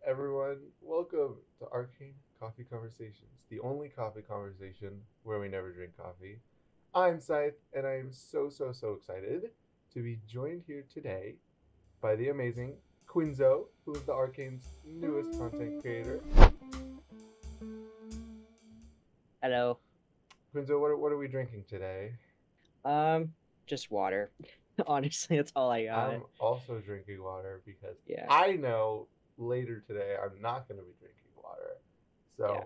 everyone. Welcome to Arcane Coffee Conversations, the only coffee conversation where we never drink coffee. I'm scYthe, and I am so excited to be joined here today by the amazing Quinso, who is the Arcane's newest content creator. Hello. Quinso, what are we drinking today? Um, just water. Honestly, that's all I got. I'm also drinking water because Yeah, I know later today I'm not going to be drinking water. yeah. So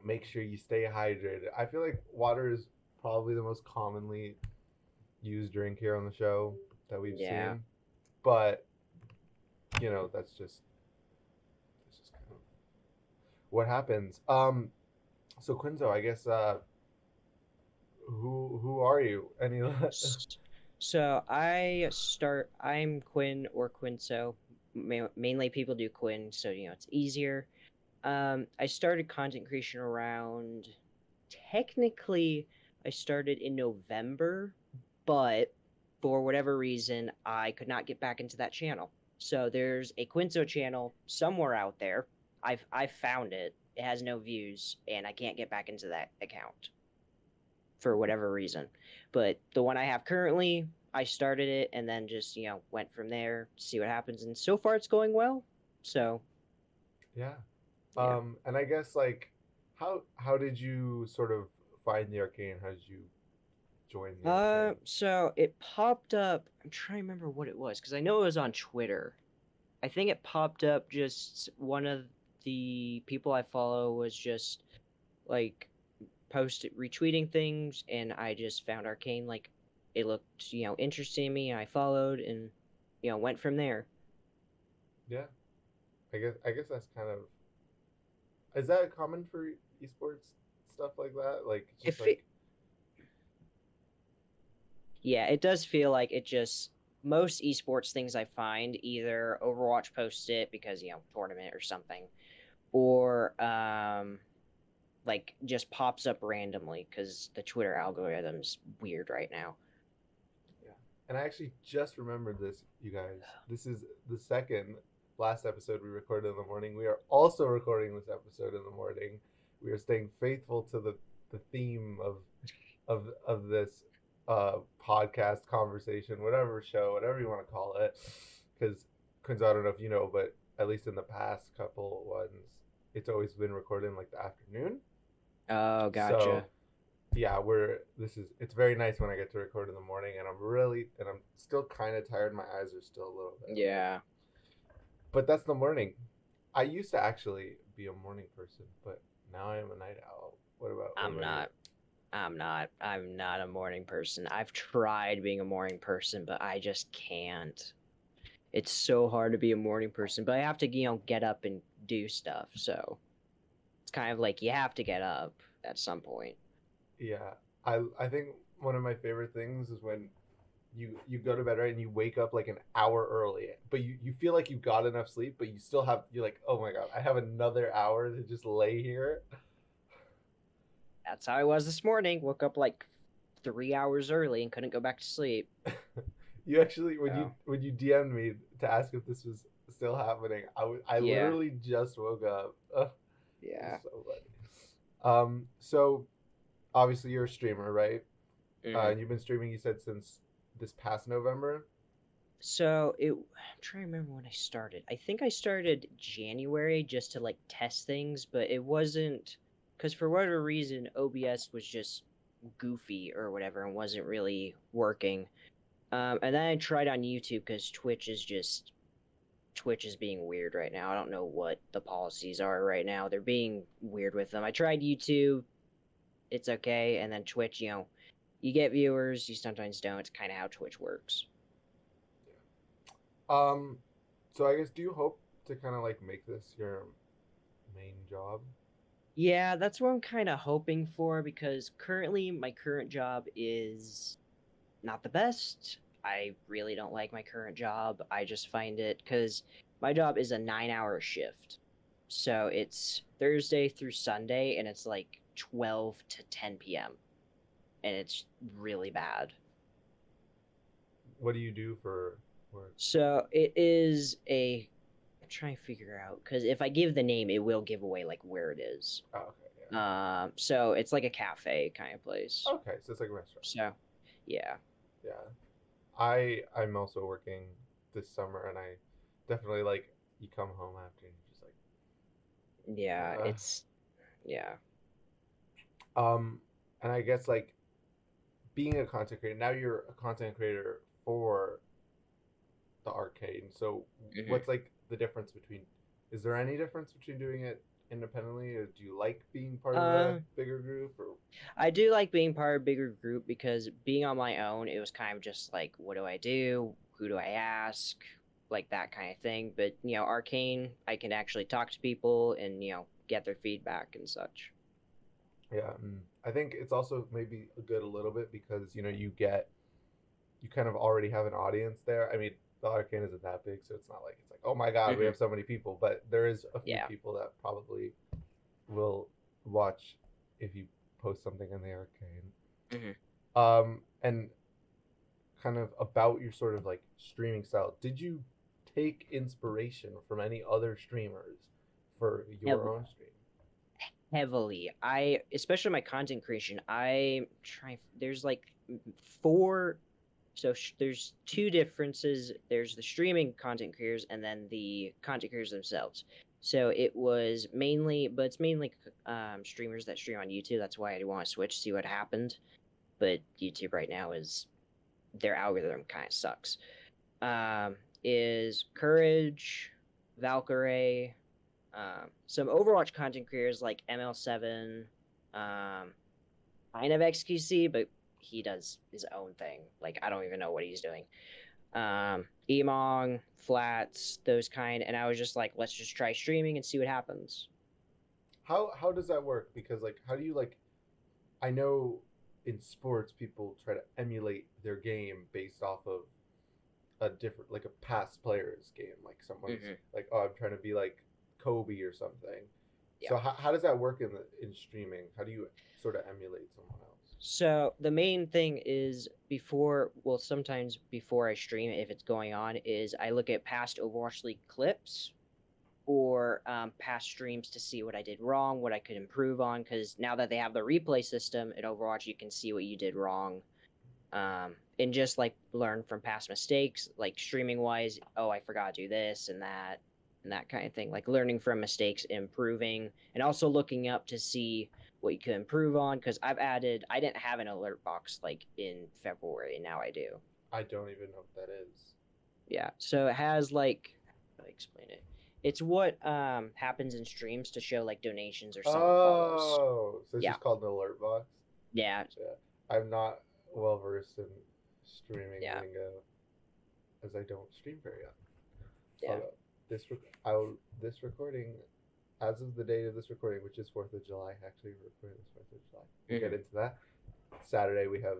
make sure you stay hydrated. I feel like water is probably the most commonly used drink here on the show that we've Yeah. seen, but that's just kind of what happens. So Quinzo, I guess who are you? Any S- So I'm Quinn or Quinso. Mainly people do Quinn, so it's easier. I started content creation around technically I started in November, but for whatever reason I could not get back into that channel. So there's a Quinso channel somewhere out there. I've found it. It has no views and I can't get back into that account for whatever reason. But the one I have currently, I started it and then just, went from there, see what happens and so far it's going well. So, yeah. yeah. And I guess like how did you sort of find the arcane? How did you join the arcane? So it popped up. I'm trying to remember what it was because I know it was on Twitter. I think it popped up just one of the people I follow was just like retweeting things, and I just found Arcane like it looked interesting to me. And I followed and went from there. Yeah, I guess that's kind of is that common for esports stuff like that? Like just If it like Yeah, it does feel like it just most esports things I find either Overwatch posts it because tournament or something, or like just pops up randomly because the Twitter algorithm's weird right now. yeah. And I actually just remembered this, you guys. This is the second last episode we recorded in the morning. We are also recording this episode in the morning. We are staying faithful to the theme of this podcast conversation, whatever show, whatever you want to call it. Because, I don't know if you know, but at least in the past couple ones, it's always been recorded in like the afternoon. Oh, So gotcha. yeah, it's very nice when I get to record in the morning, and I'm still kind of tired. My eyes are still a little bit, Yeah, but that's the morning. I used to actually be a morning person, but now I am a night owl. What I'm about you? not. I'm not a morning person. I've tried being a morning person, but I just can't. It's so hard to be a morning person, but I have to, get up and do stuff. So it's kind of like you have to get up at some point. Yeah, I think one of my favorite things is when you go to bed, right, and you wake up like an hour early, but you feel like you got enough sleep, but you're like, oh my god, I have another hour to just lay here. That's how I was this morning. Woke up like 3 hours early and couldn't go back to sleep. You actually So when you DM'd me to ask if this was still happening, I yeah, literally just woke up. Ugh, this yeah. is so funny. So obviously you're a streamer, right? Hmm. And you've been streaming, you said, since this past November. I'm trying to remember when I started. I think I started January just to like test things, but it wasn't because for whatever reason OBS was just goofy or whatever and wasn't really working. And then I tried on YouTube because Twitch is being weird right now. I don't know what the policies are right now. They're being weird with them. I tried YouTube, it's okay, and then Twitch, you get viewers, you sometimes don't. It's kind of how Twitch works. Um, so I guess do you hope to kind of like make this your main job? Yeah, that's what I'm kind of hoping for because currently my current job is not the best. I really don't like my current job. I just find it because my job is a 9 hour shift. So it's Thursday through Sunday and it's like 12 to 10 p.m. And it's really bad. What do you do for work? So it is a trying to figure out because if I give the name, it will give away like where it is. Oh, okay, yeah. So it's like a cafe kind of place. Okay, so it's like a restaurant. So, yeah. Yeah. I'm also working this summer, and I definitely like you come home after and you're just Yeah, like, it's yeah. um, and I guess like being a content creator now, you're a content creator for the Arcane. So hmm what's like the difference between? Is there any difference between doing it independently, or do you like being part of a Uh, bigger group? Or I do like being part of a bigger group because being on my own, it was kind of just like, what do I do? Who do I ask? Like that kind of thing. But Arcane, I can actually talk to people and get their feedback and such. yeah, I think it's also maybe good a little bit because you kind of already have an audience there. I mean, the Arcane isn't that big, so it's not like it's like, oh my god, we hmm have so many people. But there is a few Yeah. people that probably will watch if you post something in the Arcane. hmm And kind of about your sort of like streaming style. Did you take inspiration from any other streamers for your own stream? Heavily. I especially my content creation. I try. There's like four. So there's two differences. There's the streaming content creators and then the content creators themselves. So it was mainly, but it's mainly streamers that stream on YouTube. That's why I want to switch, see what happened. But YouTube right now is their algorithm kind of sucks. Is Courage, Valkyrie, some Overwatch content creators like ML7, um, kind of XQC, but he does his own thing. Like I don't even know what he's doing. Emong, Flats, those kind, and I was just like, let's just try streaming and see what happens. How does that work? Because like, how do you like? I know in sports people try to emulate their game based off of a different like a past player's game. Like someone's Mm-hmm. like, oh, I'm trying to be like Kobe or something. Yeah. So how does that work in streaming? How do you sort of emulate someone else? So the main thing is sometimes before I stream, if it's going on, is I look at past Overwatch League clips or past streams to see what I did wrong, what I could improve on. Because now that they have the replay system in Overwatch, you can see what you did wrong, and just like learn from past mistakes, like streaming wise. Oh, I forgot to do this and that kind of thing. Like learning from mistakes, improving, and also looking up to see what you could improve on. Because I didn't have an alert box like in February, and now I do. I don't even know what that is. Yeah, so it has like, how do I explain it? It's what happens in streams to show like donations or someone follows. Oh, so it's Yeah, just called an alert box. yeah, Yeah, I'm not well versed in streaming yeah, lingo as I don't stream very often. yeah. Although this recording, as of the date of this recording, which is 4th of July, actually we're recording this 4th of July. We'll get into that. Saturday we have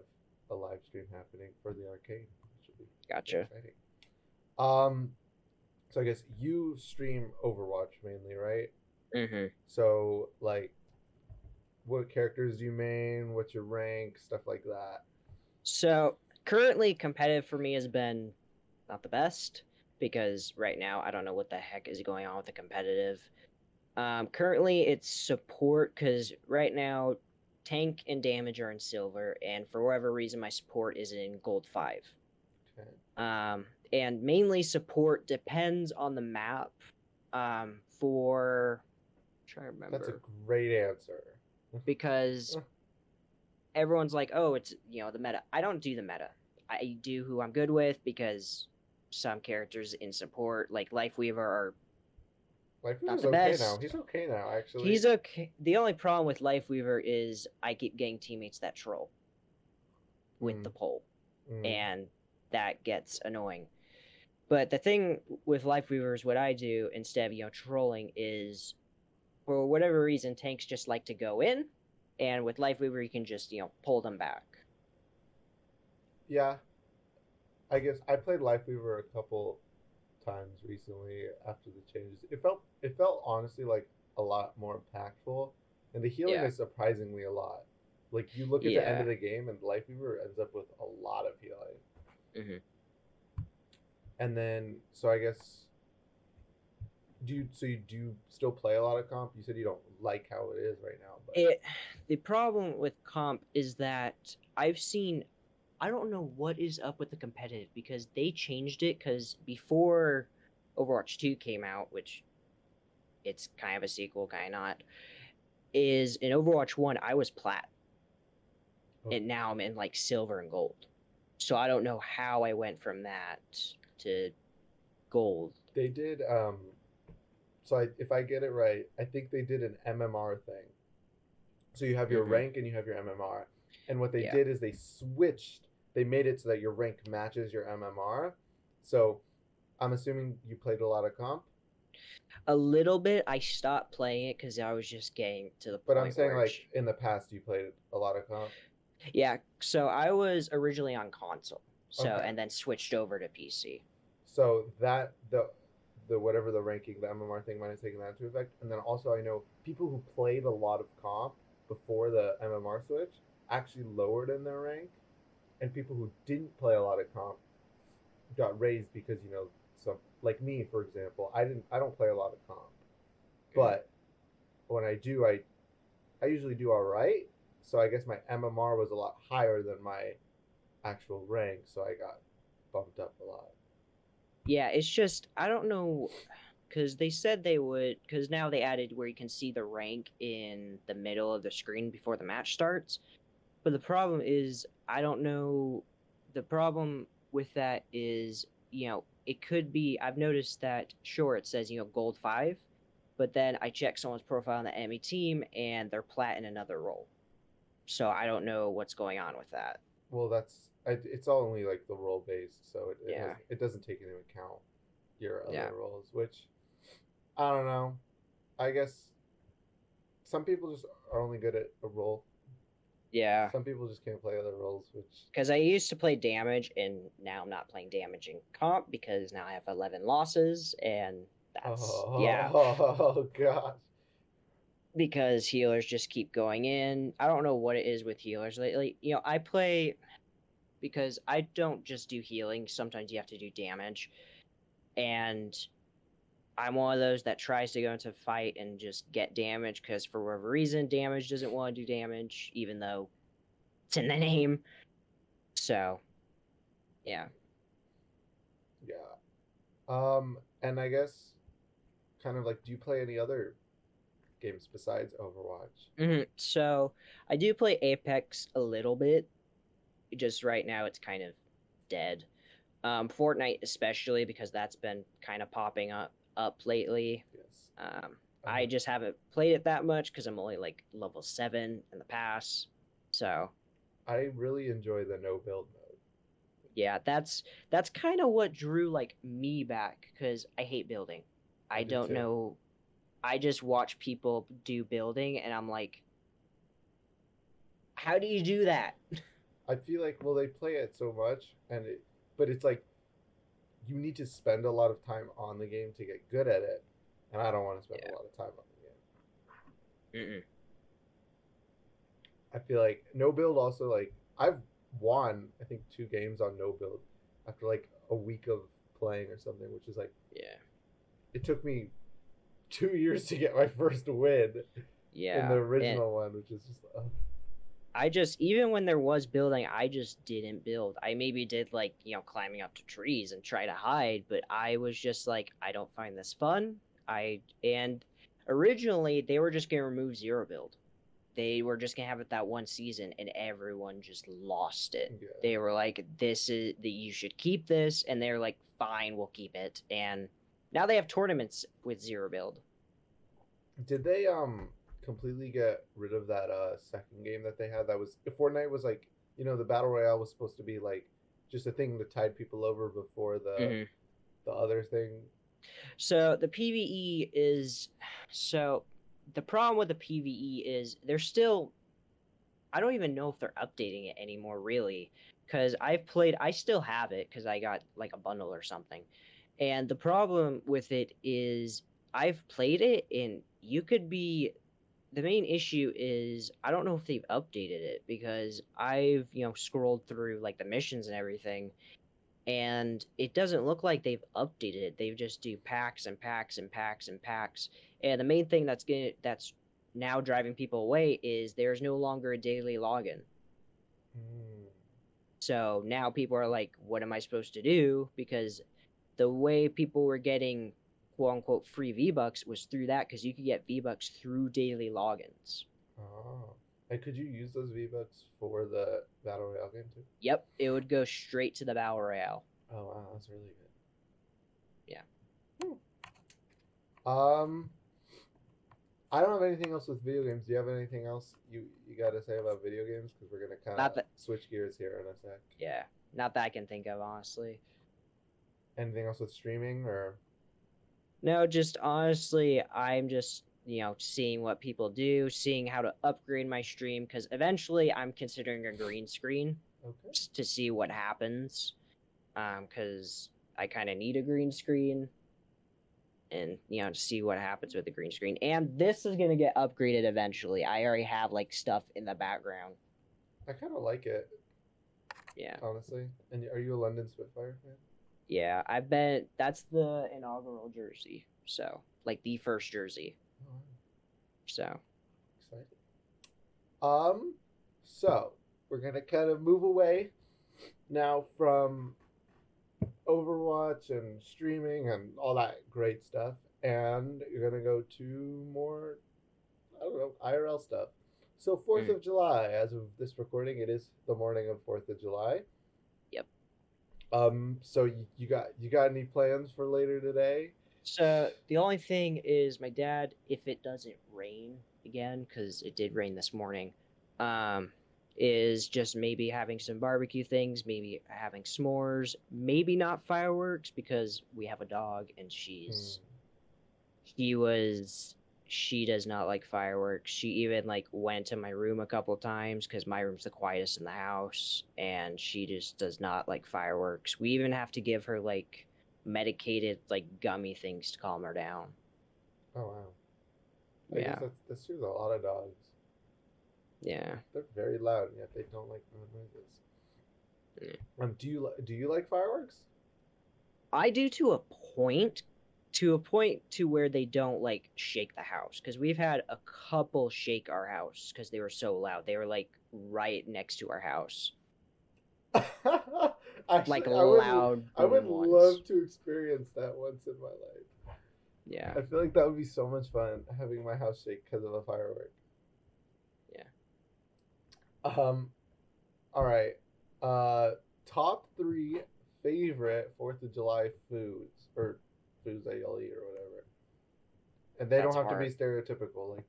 a live stream happening for the Arcane, which will be Gotcha. exciting. Um, so I guess you stream Overwatch mainly, right? Mm-hmm. So like, what characters do you main? What's your rank? Stuff like that. So currently, competitive for me has been not the best because right now I don't know what the heck is going on with the competitive. Currently, it's support because right now tank and damage are in silver, and for whatever reason, my support is in gold 5. Okay. And mainly support depends on the map. For try to That's a remember great answer. because everyone's like, oh, it's the meta. I don't do the meta. I do who I'm good with because some characters in support, like Lifeweaver, are not Lifeweaver's the okay now. best. He's okay now, actually. He's okay. The only problem with Lifeweaver is I keep getting teammates that troll with the pole, Mm. and that gets annoying. But the thing with Lifeweaver is what I do instead of trolling is, for whatever reason, tanks just like to go in, and with Lifeweaver you can just pull them back. Yeah, I guess I played Lifeweaver a couple times recently after the changes. It felt honestly like a lot more impactful, and the healing Yeah. is surprisingly a lot. Like you look at the end Yeah. of the game, and Lifeweaver ends up with a lot of healing. Mm-hmm. And then, so I guess do you still play a lot of comp? You said you don't like how it is right now, but It the problem with comp is that I've seen I don't know what is up with the competitive because they changed it because before Overwatch 2 came out, which it's kind of a sequel, kind of not, is in Overwatch 1 I was plat okay. and now I'm in like silver and gold. So I don't know how I went from that to gold. They did so if I get it right, I think they did an MMR thing. So you have your Mm-hmm. rank and you have your MMR. And what they Yeah. did is they made it so that your rank matches your MMR. So I'm assuming you played a lot of comp, A little bit. I stopped playing it because I was just getting to the but I'm point saying where like in the past you played a lot of comp. yeah. So I was originally on console, so Okay. and then switched over to PC. So that the whatever the ranking, the MMR thing might have taken that into effect. And then also I know people who played a lot of comp before the MMR switch actually lowered in their rank, and people who didn't play a lot of comp got raised because some like me for example, I don't play a lot of comp, Mm. but when I do, I usually do all right. So I guess my MMR was a lot higher than my actual rank, so I got bumped up a lot. Yeah, it's just I don't know because they said they would because now they added where you can see the rank in the middle of the screen before the match starts. But the problem is I don't know. The problem with that is it could be I've noticed that sure it says gold 5, but then I check someone's profile on the enemy team and they're plat in another role. So I don't know what's going on with that. Well, it's all only like the role based, so Yeah. it doesn't take into account your other Yeah. roles, which I don't know. I guess some people just are only good at a role. Yeah. Some people just can't play other roles, which Because I used to play damage, and now I'm not playing damage in comp because now I have 11 losses, and that's yeah. oh gosh. Because healers just keep going in. I don't know what it is with healers lately. I play because I don't just do healing. Sometimes you have to do damage, and I'm one of those that tries to go into a fight and just get damage because for whatever reason, damage doesn't want to do damage, even though it's in the name. So yeah. Yeah. And I guess kind of like, do you play any other games besides Overwatch? So I do play Apex a little bit. Just right now, it's kind of dead. Fortnite especially because that's been kind of popping up lately. Yes. I just haven't played it that much because I'm only like level 7 in the pass. So I really enjoy the no build mode. yeah, that's kind of what drew like me back because I hate building. I I do don't too. know. I just watch people do building and I'm like, how do you do that? I feel like, well, they play it so much, but it's like you need to spend a lot of time on the game to get good at it, and I don't want to spend a Yeah. lot of time on the game. Mm-mm. I feel like no build also, like I've won I think 2 games on no build after like a week of playing or something, which is like Yeah. it took me 2 years to get my first win in the Yeah. And original one, which is just I just even when there was building, I just didn't build. I maybe did like, climbing up to trees and try to hide, but I was just like, I don't find this fun. I and originally they were just gonna remove zero build. They were just gonna have it that one season and everyone just lost it. yeah. They were like, this is that you should keep this, and they're like, fine, we'll keep it. And now they have tournaments with zero build. Did they completely get rid of that second game that they had? That was Fortnite was like, the battle royale was supposed to be like just a thing to tide people over before Mm-hmm. the other thing. So the PVE is so the problem with the PVE is they're still I don't even know if they're updating it anymore really cuz I still have it cuz I got like a bundle or something. And the problem with it is I've played it and you could be the main issue is I don't know if they've updated it because I've, scrolled through like the missions and everything and it doesn't look like they've updated it. They just do packs and packs and packs and packs. And the main thing that's now driving people away is there's no longer a daily login. Mm. So now people are like, what am I supposed to do? Because the way people were getting quote unquote free V-Bucks was through that, because you could get V-Bucks through daily logins. Oh. And could you use those V-Bucks for the Battle Royale game too? Yep, it would go straight to the Battle Royale. Oh wow, that's really good. Yeah. I don't have anything else with video games. Do you have anything else you got to say about video games? Because we're gonna kind of switch gears here in a sec. Yeah, not that I can think of, honestly. Anything else with streaming or? No, just honestly, I'm just seeing what people do, seeing how to upgrade my stream, because eventually I'm considering a green screen. Okay. Just to see what happens, because I kind of need a green screen. And to see what happens with the green screen. And this is gonna get upgraded eventually. I already have like stuff in the background. I kind of like it. Yeah. Honestly. And are you a London Spitfire fan? Yeah, that's the inaugural jersey. So like the first jersey. Oh, so excited. So we're gonna kind of move away now from Overwatch and streaming and all that great stuff, and you're gonna go to more, I don't know, IRL stuff. So 4th of July, as of this recording, it is the morning of 4th of July. Yep. So you got any plans for later today? So the only thing is, my dad, if it doesn't rain again, because it did rain this morning, is just maybe having some barbecue things, maybe having s'mores, maybe not fireworks, because we have a dog and she does not like fireworks. She even like went to my room a couple of times, because my room's the quietest in the house, and she just does not like fireworks. We even have to give her like medicated like gummy things to calm her down. Oh wow. I guess that's true with a lot of dogs. Yeah. They're very loud, yet they don't like the noises. Yeah. Do you like fireworks? I do to a point to where they don't like shake the house, because we've had a couple shake our house because they were so loud. They were like right next to our house. Actually, like loud. I would love to experience that once in my life. Yeah. I feel like that would be so much fun, having my house shake because of a firework. All right. Top 3 favorite 4th of July foods, or foods that you'll eat or whatever. And they don't have to be stereotypical, like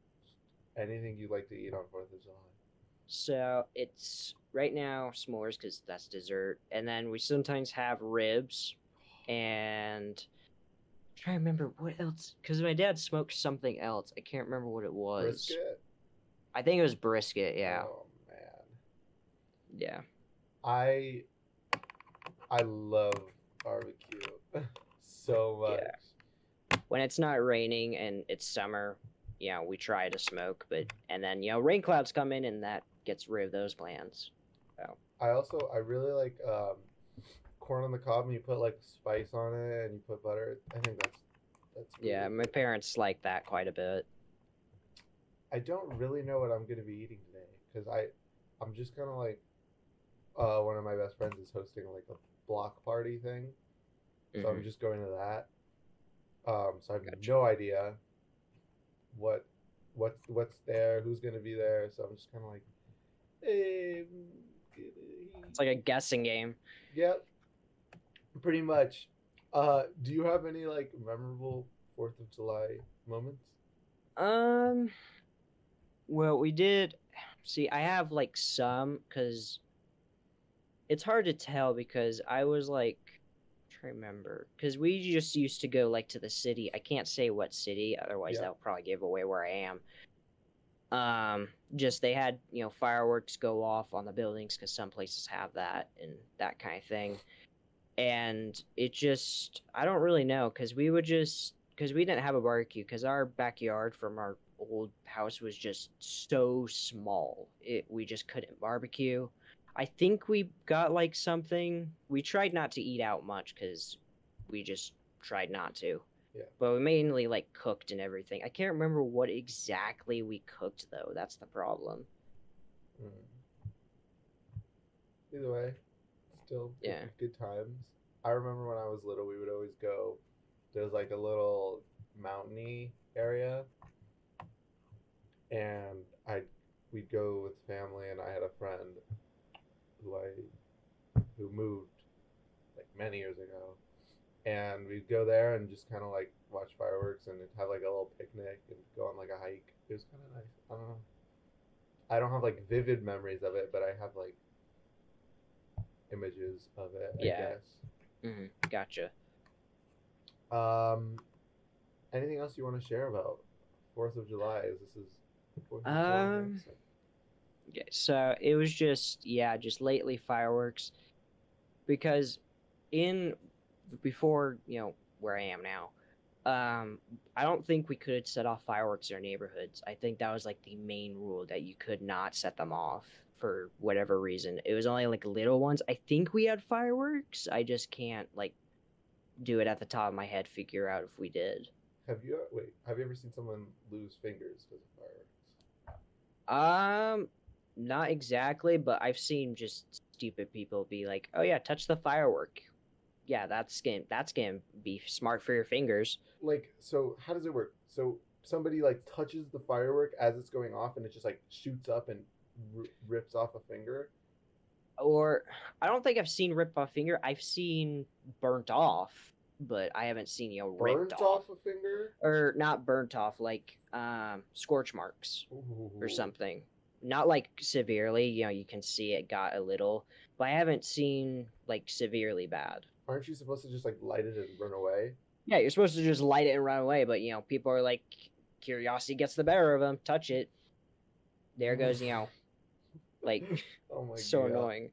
anything you like to eat on 4th of July. So it's right now s'mores, because that's dessert, and then we sometimes have ribs, and I'm trying to remember what else, because my dad smoked something else. I can't remember what it was. Brisket? I think it was brisket. Yeah. Oh man. Yeah. I love barbecue so much. Yeah. When it's not raining and it's summer, we try to smoke, and then rain clouds come in and that gets rid of those plans. So I really like corn on the cob, and you put like spice on it and you put butter. I think that's really yeah, my parents like that quite a bit. I don't really know what I'm gonna be eating today, because I'm just kind of like, one of my best friends is hosting like a block party thing, so I'm just going to that. So I have no idea what's there, who's gonna be there. So I'm just kind of like, hey, it's like a guessing game. Yep, pretty much. Do you have any like memorable 4th of July moments? Well, we did see. I have like some, because it's hard to tell, because I was like, trying to remember, because we just used to go like to the city. I can't say what city, otherwise that'll probably give away where I am. Just they had fireworks go off on the buildings, because some places have that and that kind of thing. And it just, I don't really know, because we didn't have a barbecue, because our backyard from our old house was just so small. We just couldn't barbecue. I think we got like something. We tried not to eat out much because we just tried not to. Yeah. But we mainly like cooked and everything. I can't remember what exactly we cooked though. That's the problem. Mm. Either way, still Yeah. good times. I remember when I was little, we would always go. There's like a little mountainy area, and I we'd go with family, and I had a friend who I who moved like many years ago, and we'd go there and just kind of like watch fireworks and have like a little picnic and go on like a hike. It was kind of nice. I don't know. I don't have like vivid memories of it, but I have like images of it, I Yeah. guess. Gotcha. Anything else you want to share about 4th of July? This is 4th of July next? Yeah, so it was just lately fireworks, because before where I am now, I don't think we could set off fireworks in our neighborhoods. I think that was like the main rule, that you could not set them off for whatever reason. It was only like little ones. I think we had fireworks. I just can't like do it at the top of my head, figure out if we did. Have you ever seen someone lose fingers because of fireworks? Not exactly, but I've seen just stupid people be like, "Oh yeah, touch the firework." Yeah, that's gonna be smart for your fingers. Like, so how does it work? So somebody like touches the firework as it's going off, and it just like shoots up and rips off a finger. Or I don't think I've seen ripped off finger. I've seen burnt off, but I haven't seen ripped Burnt off a finger, or not burnt off, like scorch marks. Ooh. Or something. Not like severely, you can see it got a little, but I haven't seen like severely bad. Aren't you supposed to just like light it and run away? Yeah, you're supposed to just light it and run away, but people are like, curiosity gets the better of them. Touch it. There goes, like, oh my so God. annoying.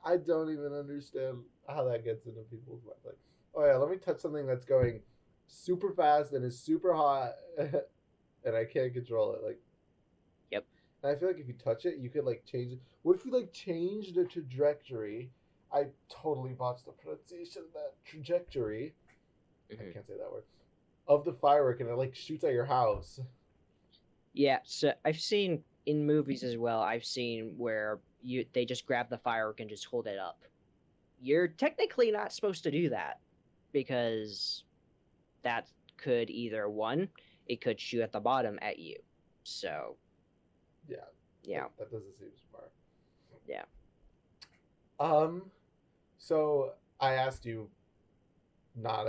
I don't even understand how that gets into people's minds. Like, oh yeah, let me touch something that's going super fast and is super hot, and I can't control it. Like, yep. And I feel like if you touch it, you could like change it. What if you like change the trajectory? I totally botched the pronunciation of that trajectory. I can't say that word. Of the firework, and it like shoots at your house. Yeah, so I've seen in movies as well. I've seen where they just grab the firework and just hold it up. You're technically not supposed to do that, because that could either it could shoot at the bottom at you. So yeah, that doesn't seem smart. Yeah. So I asked you not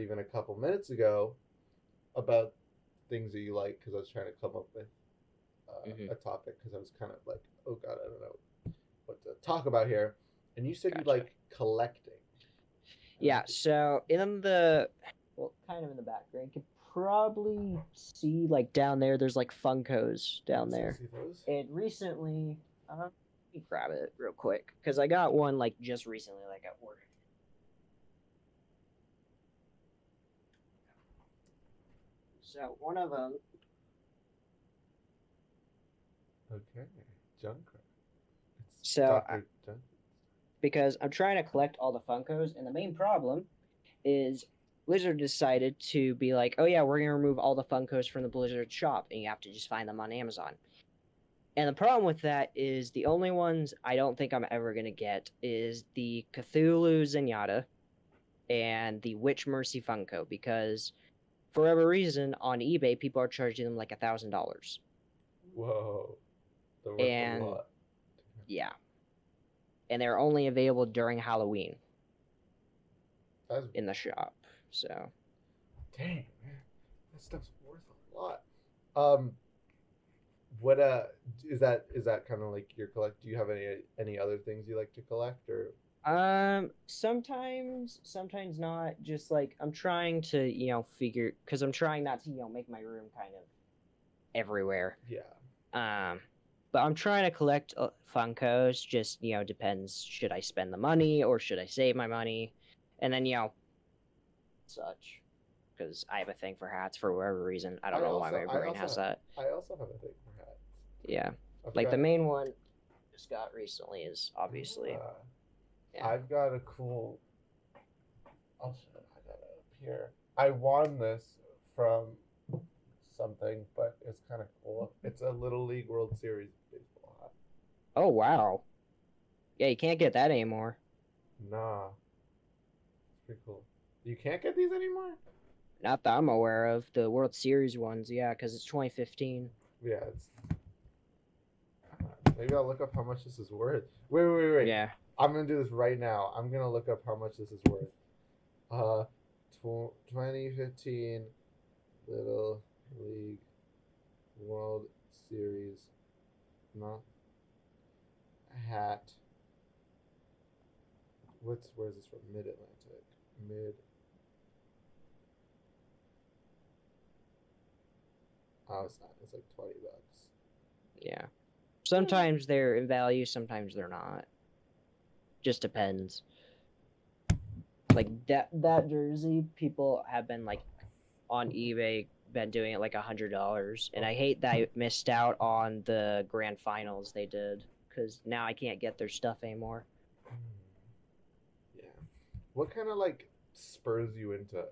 even a couple minutes ago about things that you like, because I was trying to come up with a topic, because I was kind of like, oh God, I don't know what to talk about here. And you said you like collecting. Yeah, so kind of in the background, you could probably see like down there, there's like Funkos down there. See those? And recently, let me grab it real quick, because I got one like just recently, like at work. So one of them. Okay, Junkrat. So because I'm trying to collect all the Funkos, and the main problem is Blizzard decided to be like, oh yeah, we're gonna remove all the Funkos from the Blizzard shop, and you have to just find them on Amazon. And the problem with that is the only ones I don't think I'm ever gonna get is the Cthulhu Zenyatta and the Witch Mercy Funko, because for whatever reason on eBay people are charging them like $1,000. Whoa, they're worth a lot. Yeah, and they're only available during Halloween. In the shop. So dang, man, that stuff's worth a lot. What is that kind of like your collect? Do you have any other things you like to collect, or sometimes not. Just like I'm trying to figure, because I'm trying not to make my room kind of everywhere. Yeah. But I'm trying to collect Funkos. Just depends. Should I spend the money or should I save my money? And then such, because I have a thing for hats for whatever reason. I don't know why my brain has that. I also have a thing for hats. Yeah, like the main one. just got recently is obviously. Ah, Yeah. I've got a cool. I'll show it. I got it up here. I won this from something, but it's kind of cool. It's a Little League World Series baseball hat. Oh wow. Yeah, you can't get that anymore. Nah, it's pretty cool. You can't get these anymore? Not that I'm aware of. The World Series ones, yeah, because it's 2015. Yeah, it's. Maybe I'll look up how much this is worth. Wait. Yeah. I'm gonna do this right now. I'm gonna look up how much this is worth. Uh, 2015 Little League World Series, not hat. Where's this from? Mid Atlantic. Mid. Oh, it's not. It's like $20. Yeah. Sometimes they're in value, sometimes they're not. Just depends. Like that jersey, people have been like on eBay been doing it like $100, and I hate that I missed out on the grand finals they did because now I can't get their stuff anymore. Yeah. What kind of like spurs you into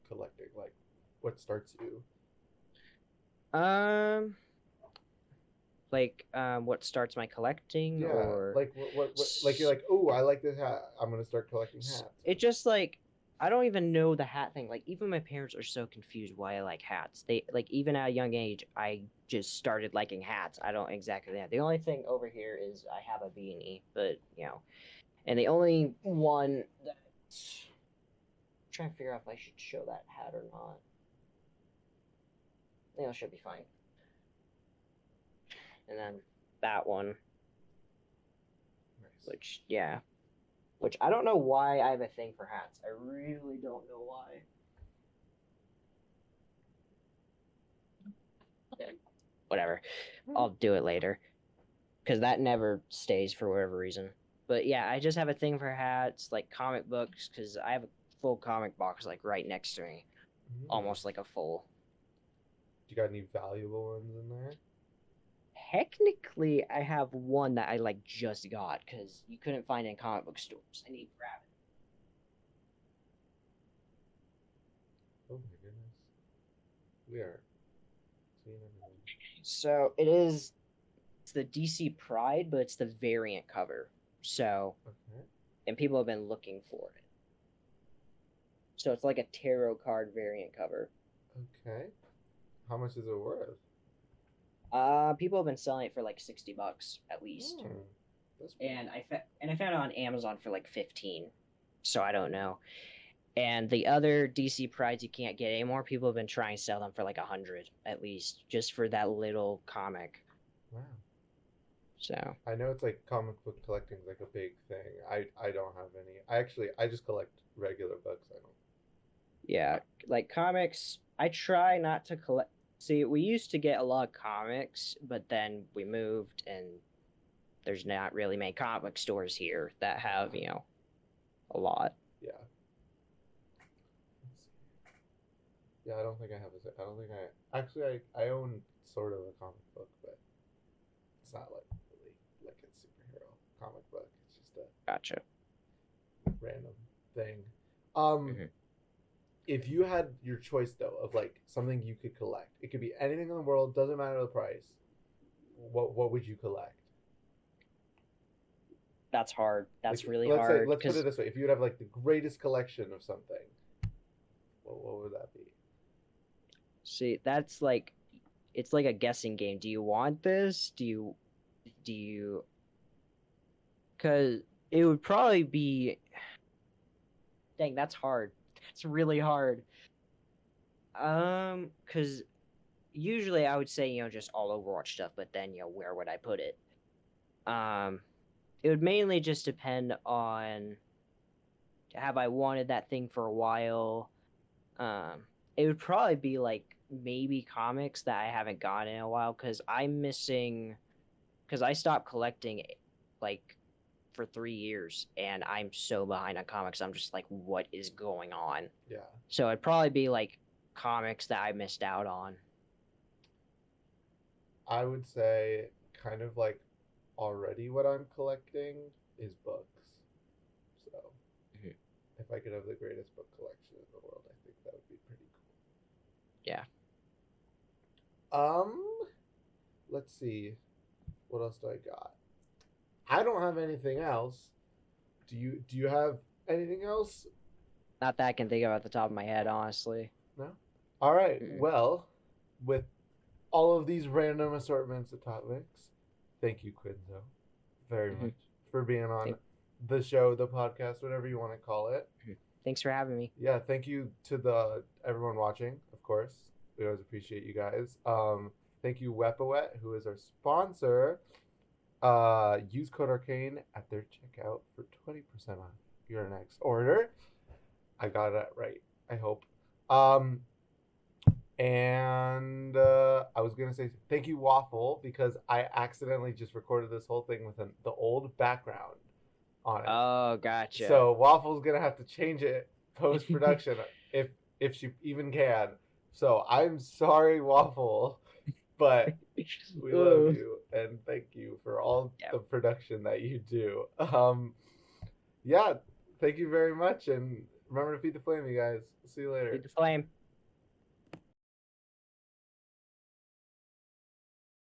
collecting? Like, what starts you? Um, what starts my collecting, Yeah. or Like what like you're like, oh, I like this hat. I'm gonna start collecting hats. it just like I don't even know the hat thing. Like even my parents are so confused why I like hats. They like even at a young age, I just started liking hats. I don't exactly know. The only thing over here is I have a beanie, but and the only one that I'm trying to figure out if I should show that hat or not. I think it should be fine. And then that one, Nice. which I don't know why I have a thing for hats. I really don't know why. Yeah, whatever. I'll do it later because that never stays for whatever reason. But yeah, I just have a thing for hats, like comic books, because I have a full comic box like right next to me, almost like a full. You got any valuable ones in there? Technically, I have one that I like just got because you couldn't find it in comic book stores. I need to grab it. Oh my goodness. We are seeing everything. So it's the DC Pride, but it's the variant cover. So, Okay. and people have been looking for it. So it's like a tarot card variant cover. Okay. How much is it worth? People have been selling it for like $60 at least. That's And I found it on Amazon for like 15. So I don't know. And the other DC Prides you can't get anymore. People have been trying to sell them for like 100 at least, just for that little comic. wow. So I know it's like comic book collecting is like a big thing. I don't have any. I just collect regular books. I don't. yeah, like comics, I try not to collect. See, we used to get a lot of comics, but then we moved, and there's not really many comic stores here that have a lot. Yeah. Yeah, I don't think I have a. I don't think I actually I own sort of a comic book, but it's not like really like a superhero comic book. It's just a Gotcha. random thing. Mm-hmm. If you had your choice though of like something you could collect, it could be anything in the world, doesn't matter the price. What would you collect? That's hard. That's like, really let's hard. Say, let's put it this way: if you would have like the greatest collection of something, what would that be? See, that's like, it's like a guessing game. Do you want this? Do you? Because it would probably be. Dang, that's hard. That's really hard. Because usually I would say just all Overwatch stuff, but then where would I put it? It would mainly just depend on have I wanted that thing for a while. It would probably be like maybe comics that I haven't gotten in a while because I stopped collecting like for 3 years and I'm so behind on comics. I'm just like, what is going on? Yeah. So it'd probably be like comics that I missed out on. I would say kind of like already what I'm collecting is books. So Mhm. if I could have the greatest book collection in the world, I think that would be pretty Yeah. cool. Let's see. What else do I got? I don't have anything else. Do you have anything else? Not that I can think of at the top of my head, honestly. No? All right. Mm. Well, with all of these random assortments of topics, thank you, Quinzo, very Mhm. much for being on Thank- the show, the podcast, whatever you want to call it. Thanks for having me. Yeah, thank you to everyone watching, of course. We always appreciate you guys. Thank you, Wepawet, who is our sponsor. Use code Arcane at their checkout for 20% off your next order. I got that right, I hope. And I was gonna say thank you, Waffle, because I accidentally just recorded this whole thing with the old background on it. Oh, gotcha. So Waffle's gonna have to change it post production if she even can. So I'm sorry, Waffle, but we love you and thank you for all the production that you do. Yeah, thank you very much, and remember to feed the flame, you guys. See you later. Feed the flame.